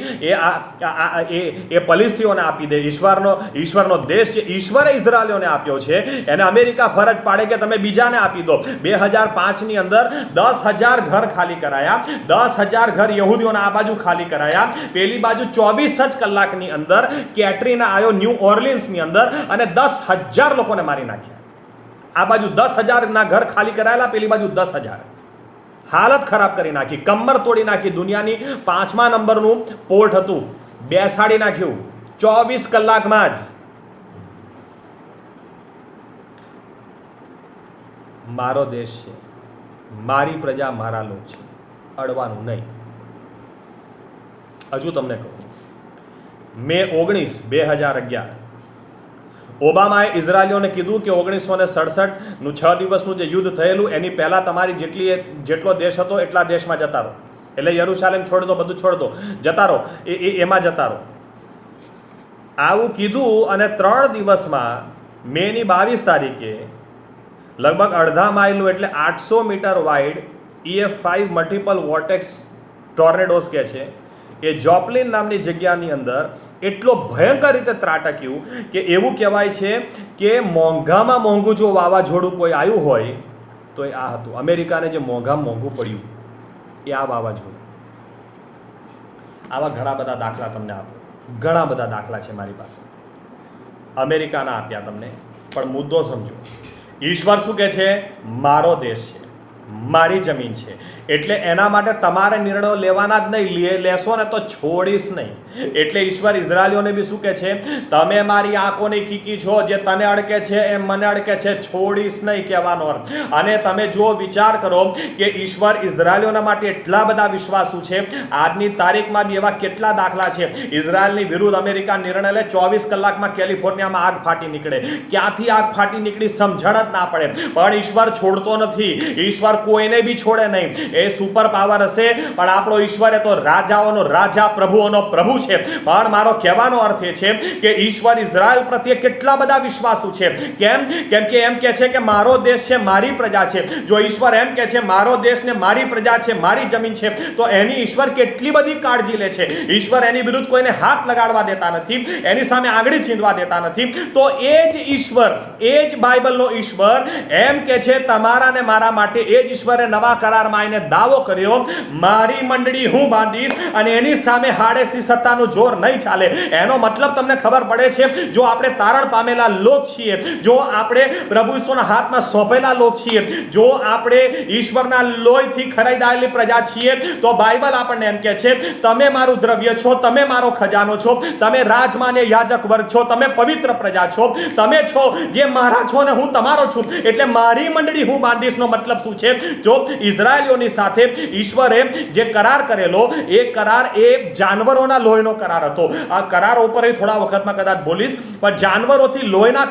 [SPEAKER 1] એ ફલિસ્તીનોને આપી દે. ઈશ્વરનો દેશ છે, ઈશ્વરે ઇઝરાયલીઓને આપ્યો છે, એને અમેરિકા ફરજ પાડે કે તમે બીજાને આપી દો. 2005ની અંદર 10,000 ઘર ખાલી કરાયા. 10,000 ઘર યહૂદીઓના આ બાજુ ખાલી કરાયા. પેલી બાજુ 24 જ કલાકની અંદર કેટરીના આવ્યો ન્યૂ ઓર્લિન્સની અંદર અને 10,000 લોકોને મારી નાખ્યા. આ બાજુ 10,000 ના ઘર ખાલી કરાયેલા, પેલી બાજુ 10,000. હાલત ખરાબ કરી નાખી, કમર તોડી નાખી. દુનિયાની 5મા નંબરનું પોર્ટ હતું, બેસાડી નાખ્યું 24 કલાકમાં જ. મારો દેશ છે, મારી પ્રજા, મારા લોક છે, અડવાનું નહીં. હજુ તમને કહું, મે 19, 2011 ઓબામાએ ઇઝરાયલીઓને કીધું કે 1967નું 6 દિવસનું જે યુદ્ધ થયેલું એની પહેલાં તમારી જેટલો દેશ હતો એટલા દેશમાં જતા રહો. એટલે યરુશાલેમ છોડી દો, બધું છોડી દો, જતા રહો, એમાં જતા રહો. આવું કીધું અને 3 દિવસમાં મેની 22 તારીખે લગભગ અડધા માઇલનું એટલે 800 metre wide EF5 multiple vortex tornadoes કહે છે, એ જોપ્લિન નામની જગ્યાની અંદર એટલો ભયંકર રીતે ત્રાટક્યું કે એવું કહેવાય છે કે મોંઘામાં મોંઘું જો વાવાઝોડું કોઈ આવ્યું હોય તો એ આ હતું. અમેરિકાને જે મોંઘું પડ્યું એ આ વાવાઝોડું. આવા ઘણા બધા દાખલા તમને આપો, ઘણા બધા દાખલા છે મારી પાસે, અમેરિકાના આપ્યા તમને, પણ મુદ્દો સમજો. ઈશ્વર શું કહે છે? મારો દેશ છે, મારી જમીન છે, એટલે એના માટે તમારે નિર્ણયો લેવાના જ નહીં, લેશો ને તો છોડીશ નહીં. એટલે ઈશ્વર ઇઝરાયલીઓને બી શું કહે છે? તમે મારી આંખોની કીકી છો, જે તને અડકે છે એ મને અડકે છે, છોડીશ નહીં, કહેવાનો અર્થ. અને તમે જો વિચાર કરો કે ઈશ્વર ઇઝરાયલીઓના માટે એટલા બધા વિશ્વાસુ છે, આજની તારીખમાં બી એવા કેટલા દાખલા છે. ઇઝરાયલની વિરુદ્ધ અમેરિકા નિર્ણય લે, 24 કલાકમાં કેલિફોર્નિયામાં આગ ફાટી નીકળે. ક્યાંથી આગ ફાટી નીકળી સમજણ જ ના પડે. પણ ઈશ્વર છોડતો નથી, ઈશ્વર કોઈને બી છોડે નહીં. એ સુપર પાવર હશે, પણ આપણો ઈશ્વર એ તો રાજાઓનો રાજા, પ્રભુઓનો પ્રભુ છે. પણ મારો કહેવાનો અર્થ એ છે કે ઈશ્વર ઇઝરાયલ પ્રત્યે કેટલા બધા વિશ્વાસુ છે. કેમ? કેમ કે એમ કહે છે કે મારો દેશ છે, મારી પ્રજા છે. જો ઈશ્વર એમ કહે છે મારો દેશ ને મારી પ્રજા છે, મારી જમીન છે, તો એની ઈશ્વર કેટલી બધી કાળજી લે છે. ઈશ્વર એની વિરુદ્ધ કોઈને હાથ લગાડવા દેતા નથી, એની સામે આંગળી ચીંધવા દેતા નથી. તો એ જ ઈશ્વર, એ જ બાઇબલનો ઈશ્વર એમ કહે છે તમારા ને મારા માટે. એ જ ઈશ્વરે નવા કરારમાં આવીને દાવો કર્યો, મારી મંડળી હું બાંધીશ અને એની સામે હાડેસી સત્તાનું જોર નહીં ચાલે. એનો મતલબ તમને ખબર પડે છે, જો આપણે તારણ પામેલા લોક છીએ, જો આપણે પ્રભુ ઈશ્વરના હાથમાં સોંપેલા લોક છીએ, જો આપણે ઈશ્વરના લોહીથી ખરીદાયેલી પ્રજા છીએ, તો બાઇબલ આપણને એમ કહે છે તમે મારું દ્રવ્ય છો, તમે મારો ખજાનો છો, તમે રાજમાન્ય યાજક વર્ગ છો, તમે પવિત્ર પ્રજા છો, તમે છો જે મારા છો ને હું તમારો છું. એટલે મારી મંડળી હું બાંધીશ નો મતલબ શું છે? જો ઇઝરાયલીઓની સાથે ઈશ્વરે જે કરાર કરેલો, એ કરાર એ જાનવરોના લોહીનો કરાર હતો. આ કરાર ઉપર થોડા વખતમાં કદાચ બોલીશ, પણ જાનવરોથી લોહીના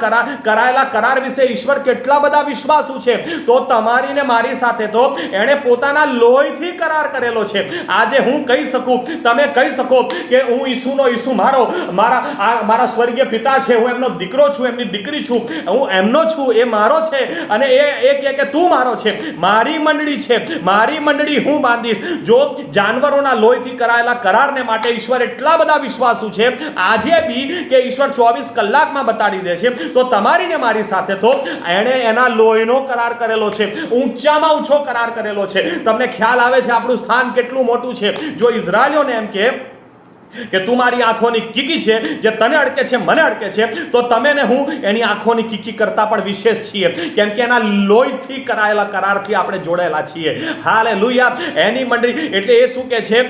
[SPEAKER 1] કરાયેલા કરાર વિશે ઈશ્વર કેટલા બધા વિશ્વાસુ છે. તો તમારી ને મારી સાથે તો એણે પોતાના લોહીથી કરાર કરેલો છે. આજે હું કહી શકું, તમે કહી શકો કે હું ઈસુનો ઈસુ મારા સ્વર્ગીય પિતા છે, હું એમનો દીકરો છું, એમની દીકરી છું, હું એમનો છું, એ મારો છે, અને એ કહે કે તું મારો છે, મારી મંડળી છે, મારી મંડળી હું બાંધીશ. જો જાનવરોના લોહીથી કરાયેલા કરારને માટે ઈશ્વર એટલા બધા વિશ્વાસુ છે આજે બી કે ઈશ્વર 24 કલાકમાં બતાડી દે છે, તો તમારી ને મારી સાથે તો એણે એના લોહીનો કરાર કરેલો છે, ઊંચામાં ઊંચો કરાર કરેલો છે. તમને ખ્યાલ આવે છે આપણું સ્થાન કેટલું મોટું છે? જો ઇઝરાયલીઓને એમ કે તું મારી આંખોની કીકી છે, જે તને અડકે છે મને અડકે છે, તો તમે ને હું એની આંખોની કીકી કરતા પણ વિશેષ છીએ, કેમ કે એના લોહીથી કરાયેલા કરારથી આપણે જોડાયેલા છીએ. હાલેલુયા. એની મંડળી. એટલે એ શું કે છે?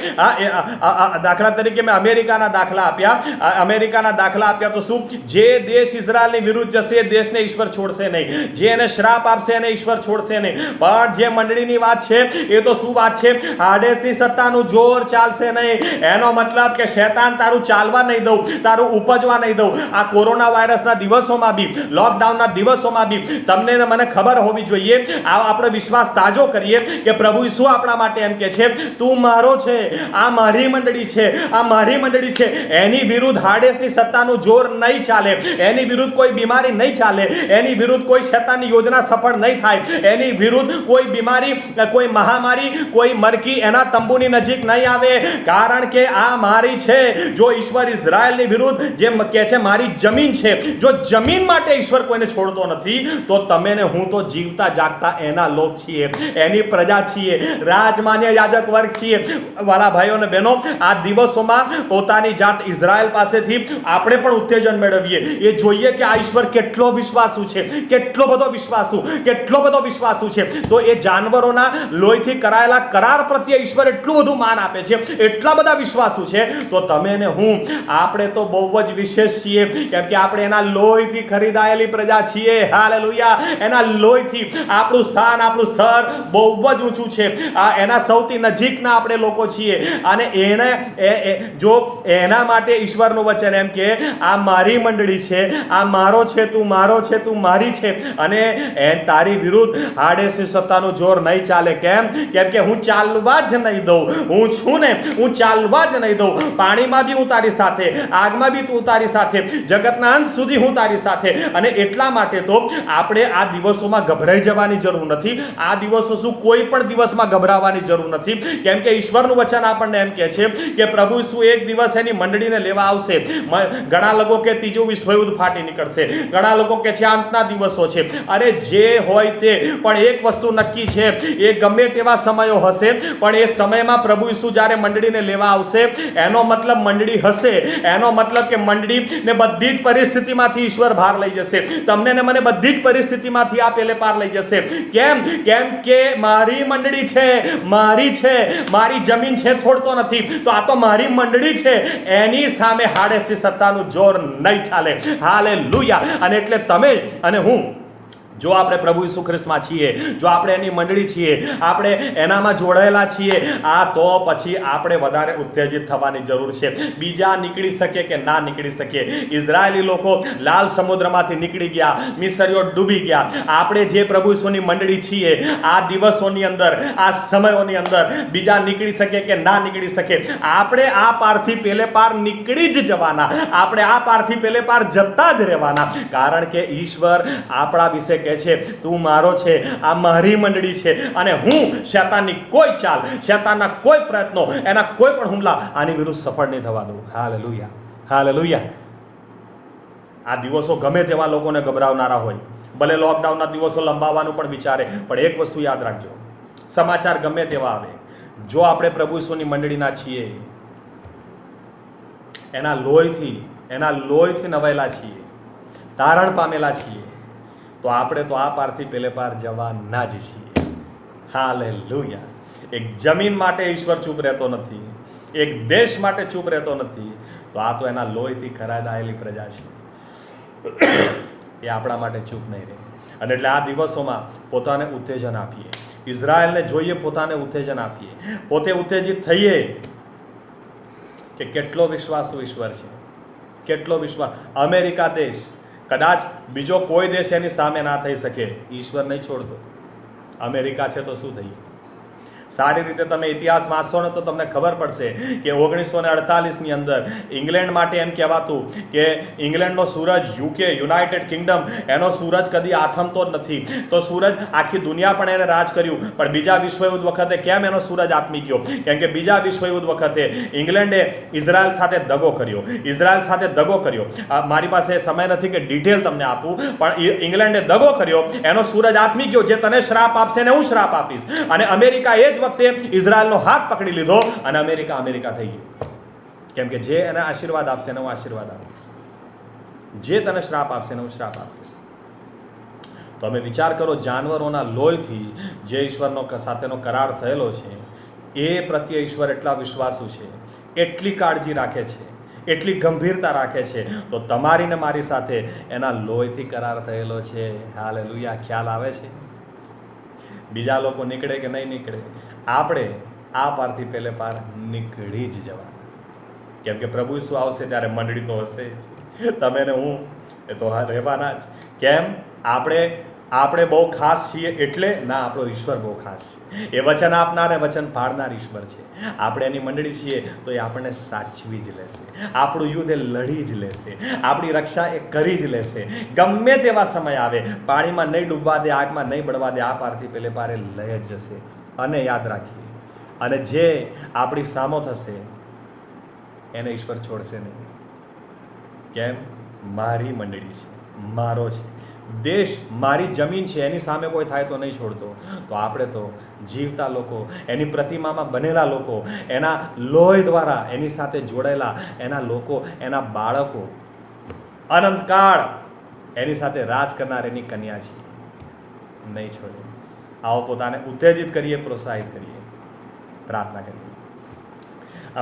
[SPEAKER 1] દાખલા તરીકે મેં અમેરિકાના દાખલા આપ્યા, અમેરિકાના દાખલા આપ્યા તો શું? જે દેશ ઇઝરાયલની વિરુદ્ધ જશે એ દેશને ઈશ્વર છોડશે નહીં, જે એને શ્રાપ આપશે એને ઈશ્વર છોડશે નહીં. પણ જે મંડળીની વાત છે એ તો શું વાત છે? હાડેસની સત્તાનું જોર ચાલશે નહીં. એનો મતલબ કે શૈતાન તારું ચાલવા નહીં દઉં, તારું ઉપજવા નહીં દઉં. આ કોરોના વાયરસના દિવસોમાં બી, લોકડાઉનના દિવસોમાં બી તમને ને મને ખબર હોવી જોઈએ, આપણે વિશ્વાસ તાજો કરીએ કે પ્રભુ ઈસુ આપણા માટે એમ કે છે તું મારો છે, આ મારી મંડળી છે, આ મારી મંડળી છે. એની વિરુદ્ધ હાડેસની સત્તાનું જોર નહીં ચાલે, એની વિરુદ્ધ કોઈ બીમારી નહીં ચાલે, એની વિરુદ્ધ કોઈ શૈતાનની યોજના સફળ નહીં થાય, એની વિરુદ્ધ કોઈ બીમારી, કોઈ મહામારી, કોઈ મરકી એના તંબુની નજીક નહીં આવે, કારણ કે આ મારી છે. જો ઈશ્વર ઇઝરાયલની વિરુદ્ધ જેમ કહે છે મારી જમીન છે, જો જમીન માટે ઈશ્વર કોઈને છોડતો નથી, તો તમે ને હું તો જીવતા જાગતા એના લોક છીએ, એની પ્રજા છીએ, રાજમાન્ય યાજક વર્ગ છીએ. વાલા ભાઈઓ અને બહેનો, આ દિવસોમાં પોતાની જાત ઇઝરાયલ પાસેથી આપણે પણ ઉત્તેજન મેળવીએ. એ જોઈએ કે આ ઈશ્વર કેટલો વિશ્વાસુ છે, કેટલો બધો વિશ્વાસુ, કેટલો બધો વિશ્વાસુ છે. તો એ જાનવરોના લોહીથી કરાયેલા કરાર પ્રત્યે ઈશ્વર એટલું બધું માન આપે છે, એટલા બધા વિશ્વાસુ છે. તો તમે ને હું, આપણે તો બહુ જ વિશેષ છીએ, કેમ કે આપણે એના લોહીથી ખરીદાયેલી પ્રજા છીએ. હાલેલુયા. એના લોહીથી આપણું સ્થાન, આપણું સ્તર બહુ જ ઊંચું છે. એના સૌથી નજીકના આપણે લોકો છીએ. અને એને જો એના માટે ઈશ્વરનું વચન એમ કે આ મારી મંડળી છે, આ મારો છે, તું મારો છે, તું મારી છે, અને તારી વિરુદ્ધ હાડેસની સત્તાનું જોર નહીં ચાલે. કેમ? કેમ કે હું ચાલવા જ નહીં દઉં. હું છું ને, હું ચાલવા જ નહીં દઉં. પાણીમાં બી હું તારી સાથે, આગમાં બી તું તારી સાથે, જગતના અંત સુધી હું તારી સાથે. અને એટલા માટે તો આપણે આ દિવસોમાં ગભરાઈ જવાની જરૂર નથી. આ દિવસો શું, કોઈ પણ દિવસમાં ગભરાવાની જરૂર નથી. કેમ કે ઈશ્વરનું વચન આપણને એમ કહે છે કે પ્રભુ ઈસુ એક દિવસ એની મંડળીને લેવા આવશે. ઘણા લોકો કે ત્રીજું વિશ્વયુદ્ધ ફાટી નીકળશે, ઘણા લોકો કે છે અંતના દિવસો છે. અરે જે હોય તે, પણ એક વસ્તુ નક્કી છે, એ ગમે તેવા સમયો હશે, પણ એ સમયમાં પ્રભુ ઈસુ જ્યારે મંડળીને લેવા આવશે, એનો મતલબ મંડળી હશે, એનો મતલબ કે મંડળીને બધી જ પરિસ્થિતિમાંથી ઈશ્વર બહાર લઈ જશે. તમને ને મને બધી જ પરિસ્થિતિમાંથી આ પેલે પાર લઈ જશે. કેમ? કેમ કે મારી મંડળી છે, મારી છે, મારી જમીન છે, છોડતો નથી. તો આ તો મારી મંડળી છે, એની સામે હાડેસી સત્તાનું જોર નહીં ચાલે. હાલેલુયા. અને એટલે તમે અને હું, જો આપણે પ્રભુ ઈસુ ખ્રિસ્તમાં છીએ, જો આપણે એની મંડળી છીએ, આપણે એનામાં જોડાયેલા છીએ, આ તો પછી આપણે વધારે ઉત્તેજિત થવાની જરૂર છે. બીજા નીકળી શકે કે ના નીકળી શકે. ઇઝરાયેલી લોકો લાલ સમુદ્રમાંથી નીકળી ગયા, મિસરીઓ ડૂબી ગયા. આપણે જે પ્રભુ ઈસુની મંડળી છીએ, આ દિવસોની અંદર, આ સમયોની અંદર બીજા નીકળી શકે કે ના નીકળી શકે, આપણે આ પારથી પેલે પાર નીકળી જ જવાના. આપણે આ પારથી પેલે પાર જતા જ રહેવાના. કારણ કે ઈશ્વર આપણા વિશે કહે છે, તું મારો છે, આ મારી મંડળી છે, અને હું શૈતાનની કોઈ ચાલ, શૈતાનના કોઈ પ્રયત્નો, એના કોઈ પણ હુમલા આની વિરુદ્ધ સફળ નહીં થવા દઉં. Hallelujah, hallelujah. આ દિવસો ગમે તેવા લોકોને ગભરાવનારા હોય, ભલે લોકડાઉનના દિવસો લંબાવવાનું પણ વિચારે, પણ એક વસ્તુ યાદ રાખજો, સમાચાર ગમે તેવા આવે, જો આપણે પ્રભુ ઈસુની મંડળીના છીએ, એના લોહીથી નવાયેલા છીએ, તારણ પામેલા છીએ, તો આપણે તો આ પારથી પેલે પાર જવાના જ છીએ. હાલેલુયા. એક જમીન માટે ઈશ્વર ચૂપ રહેતો નથી, એક દેશ માટે ચૂપ રહેતો નથી, તો આ તો એના લોહીથી ખરાદાયેલી પ્રજા છે, એ આપણા માટે ચૂપ નહીં રહે. અને એટલે આ દિવસોમાં પોતાને ઉત્તેજન આપીએ, ઇઝરાયલને જોઈએ, પોતાને ઉત્તેજન આપીએ, પોતે ઉત્તેજિત થઈએ કે કેટલો વિશ્વાસુ ઈશ્વર છે, કેટલો વિશ્વાસ. અમેરિકા દેશ, કદાચ બીજો કોઈ દેશ એની સામે ના થઈ શકે, ઈશ્વર નહીં છોડતો. અમેરિકા છે તો શું થયું? સારી રીતે તમે ઇતિહાસ વાંચશો ને તો તમને ખબર પડશે કે 1948ની અંદર ઇંગ્લેન્ડ માટે એમ કહેવાતું કે ઇંગ્લેન્ડનો સૂરજ, યુકે, યુનાઇટેડ કિંગડમ, એનો સૂરજ કદી આથમતો જ નથી. તો સૂરજ, આખી દુનિયા પણ એને રાજ કર્યું, પણ બીજા વિશ્વયુદ્ધ વખતે કેમ એનો સૂરજ આથમી ગયો? કેમ કે બીજા વિશ્વયુદ્ધ વખતે ઇંગ્લેન્ડે ઇઝરાયલ સાથે દગો કર્યો, ઇઝરાયલ સાથે દગો કર્યો. મારી પાસે સમય નથી કે ડિટેલ તમને આપું, પણ ઇંગ્લેન્ડે દગો કર્યો, એનો સૂરજ આથમી ગયો. જે તને શ્રાપ આપશે ને હું શ્રાપ આપીશ. અને અમેરિકા એ જ વખતે ઇઝરાયલનો હાથ પકડી લીધો અને અમેરિકા થઈ ગયું. કેમ કે જે એને આશીર્વાદ આપશે ને હું આશીર્વાદ આપીશ, જે તને શ્રાપ આપશે ને હું શ્રાપ આપીશ. તો અમે વિચાર કરો, જાનવરોના લોહીથી જે ઈશ્વરનો સાથેનો કરાર થયેલો છે, એ પ્રત્યે ઈશ્વર એટલા વિશ્વાસુ છે, એટલી કાળજી રાખે છે, એટલી ગંભીરતા રાખે છે. તો તમારી ને મારી સાથે એના લોહીથી કરાર થયેલો છે. હાલેલુયા. ખ્યાલ આવે છે? બીજા લોકો નીકળે કે નહીં નીકળે, આપણે આ પારથી પેલે પાર નીકળી જ જવાના. કેમ કે પ્રભુ ઈસુ આવશે ત્યારે મંડળી તો હશે જ, તમે ને હું એ તો રહેવાના જ. કેમ? આપણે બહુ ખાસ છીએ એટલે ના, આપણો ઈશ્વર બહુ ખાસ છે. એ વચન આપનાર ને વચન પાળનાર ઈશ્વર છે. આપણે એની મંડળી છીએ તો એ આપણને સાચવી જ લેશે, આપણું યુદ્ધ એ લડી જ લેશે, આપણી રક્ષા એ કરી જ લેશે. ગમે તેવા સમય આવે, પાણીમાં નહીં ડૂબવા દે, આગમાં નહીં બળવા દે, આ પારથી પેલે પારે લઈ જ જશે. અને યાદ રાખીએ, અને જે આપણી સામો થશે એને ઈશ્વર છોડશે નહીં. કેમ? મારી મંડળી છે, મારો છે દેશ, મારી જમીન છે, એની સામે કોઈ થાય તો નહીં છોડતો. તો આપણે તો જીવતા લોકો, એની પ્રતિમામાં બનેલા લોકો, એના લોહી દ્વારા એની સાથે જોડાયેલા એના લોકો, એના બાળકો, અનંતકાળ એની સાથે રાજ કરનાર એની કન્યા છે, નહીં છોડે. આવો પોતાને ઉત્તેજિત કરીએ, પ્રોત્સાહિત કરીએ, પ્રાર્થના કરીએ.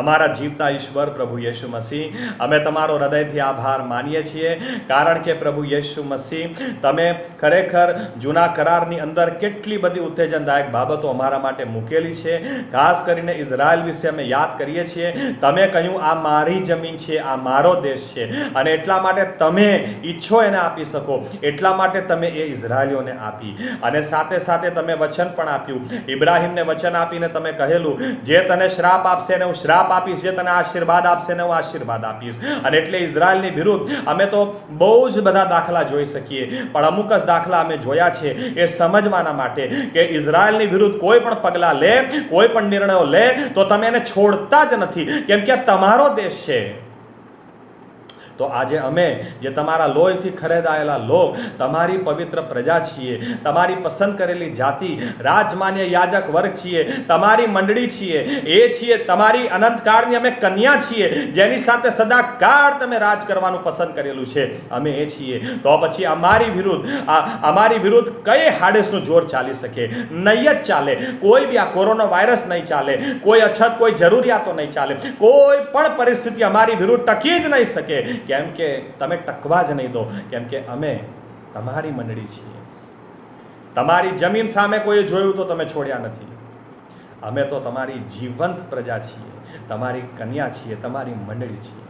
[SPEAKER 1] અમારા જીવતા ઈશ્વર પ્રભુ યેશુ મસીહ, અમે તમારો હૃદયથી આભાર માનીએ છીએ, કારણ કે પ્રભુ યેશુ મસીહ, તમે ખરેખર જૂના કરારની અંદર કેટલી બધી ઉત્તેજનદાયક બાબતો અમારા માટે મૂકેલી છે. ખાસ કરીને ઇઝરાયલ વિશે અમે યાદ કરીએ છીએ. તમે કહ્યું આ મારી જમીન છે, આ મારો દેશ છે, અને એટલા માટે તમે ઈચ્છો એને આપી શકો, એટલા માટે તમે એ ઇઝરાયલીઓને આપી. અને સાથે સાથે તમે વચન પણ આપ્યું, ઇબ્રાહીમને વચન આપીને તમે કહેલું, જે તને શ્રાપ આપશે ને હું શ્રાપ શ્રાપ આપીશ, જે તને આશીર્વાદ આપશે ને હું આશીર્વાદ આપીશ. અને એટલે ઇઝરાયલની વિરુદ્ધ અમે તો બહુ જ બધા દાખલા જોઈ શકીએ, પણ અમુક જ દાખલા અમે જોયા છે એ સમજવાના માટે કે ઇઝરાયલની વિરુદ્ધ કોઈ પણ પગલાં લે, કોઈ પણ નિર્ણયો લે તો તમે એને છોડતા જ નથી, કેમ કે તમારો દેશ છે. તો આજે અમે જે તમારા લોહીથી ખરીદાયેલા લોક, તમારી પવિત્ર પ્રજા છીએ, તમારી પસંદ કરેલી જાતિ, રાજમાન્ય યાજક વર્ગ છીએ, તમારી મંડળી છીએ, એ છીએ તમારી અનંતકાળની અમે કન્યા છીએ, જેની સાથે સદાકાળ તમે રાજ કરવાનું પસંદ કરેલું છે, અમે એ છીએ. તો પછી અમારી વિરુદ્ધ કઈ હાડેસનું જોર ચાલી શકે? નહીં જ ચાલે. કોઈ બી આ કોરોના વાયરસ નહીં ચાલે, કોઈ અછત, કોઈ જરૂરિયાતો નહીં ચાલે, કોઈ પણ પરિસ્થિતિ અમારી વિરુદ્ધ ટકી જ નહીં શકે, કેમ કે તમે ટકવા જ નહીં દો, કેમ કે અમે તમારી મંડળી છીએ. તમારી જમીન સામે કોઈ જોયું તો તમે છોડ્યા નથી. અમે તો તમારી જીવંત પ્રજા છીએ, તમારી કન્યા છીએ, તમારી મંડળી છીએ.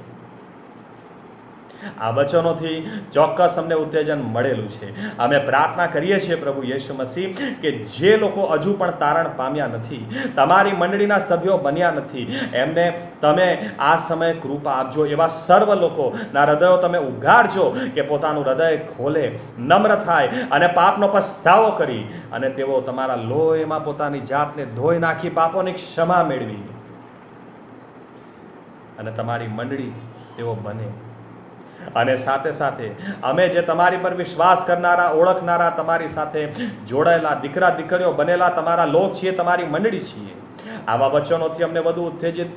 [SPEAKER 1] આ વચનોથી ચોક્કસ અમને ઉત્તેજન મળેલું છે. અમે પ્રાર્થના કરીએ છીએ પ્રભુ યેશુ મસીહ કે જે લોકો હજુ પણ તારણ પામ્યા નથી, તમારી મંડળીના સભ્યો બન્યા નથી, એમને તમે આ સમયે કૃપા આપજો. એવા સર્વ લોકોના હૃદયો તમે ઉઘાડજો કે પોતાનું હૃદય ખોલે, નમ્ર થાય અને પાપનો પસ્તાવો કરી અને તેઓ તમારા લોહીમાં પોતાની જાતને ધોઈ નાખી પાપોની ક્ષમા મેળવી અને તમારી મંડળી તેઓ બને. અને સાથે સાથે અમે જે તમારી પર વિશ્વાસ કરનારા, ઓળખનારા, તમારી સાથે જોડાયેલા દીકરા દીકરીઓ બનેલા તમારા લોક છીએ, તમારી મંડળી છીએ. આવા વચનોથી અમને વધુ ઉત્તેજિત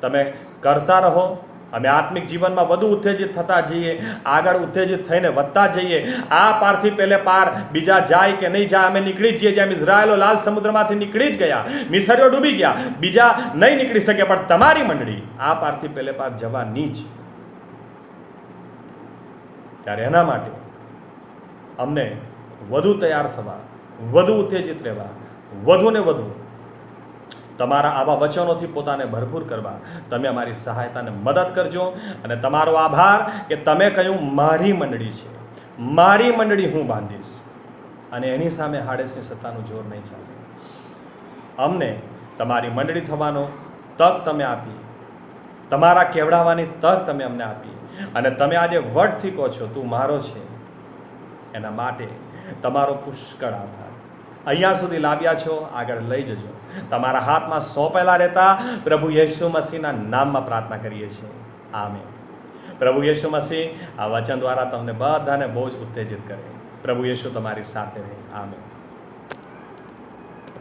[SPEAKER 1] તમે કરતા રહો. અમે આત્મિક જીવનમાં વધુ ઉત્તેજિત થતા જઈએ, આગળ ઉત્તેજિત થઈને વધતા જઈએ. આ પારથી પેલે પાર બીજા જાય કે નહીં જાય, અમે નીકળી જઈએ. જેમ ઇઝરાયલો લાલ સમુદ્રમાંથી નીકળી જ ગયા, મિસરીઓ ડૂબી ગયા, બીજા નહીં નીકળી શકે, પણ તમારી મંડળી આ પારથી પેલે પાર જવાની જ. ત્યારે એના માટે અમને વધુ તૈયાર થવા, વધુ ઉત્તેજિત રહેવા, વધુ ને વધુ તમારા આવા વચનોથી પોતાને ભરપૂર કરવા તમે અમારી સહાયતાને મદદ કરજો. અને તમારો આભાર કે તમે કહ્યું મારી મંડળી છે, મારી મંડળી હું બાંધીશ અને એની સામે હાડેસની સત્તાનું જોર નહીં ચાલે. અમને તમારી મંડળી થવાનો તક તમે આપી, તમારા કેવડાવવાની તક તમે અમને આપી, અને તમે આજે વટથી કહો છો તું મારો છે, એના માટે તમારો પુષ્કળ આભાર. અહીંયા સુધી લાવ્યા છો, આગળ લઈ જજો. તમારા હાથમાં સોંપેલા રહેતા પ્રભુ યેશુ મસીહના નામમાં પ્રાર્થના કરીએ છીએ. આમેન. પ્રભુ યેશુ મસીહ આ વચન દ્વારા તમને બધાને બહુ જ ઉત્તેજિત કરે. પ્રભુ યેશુ તમારી સાથે રહે. આમેન.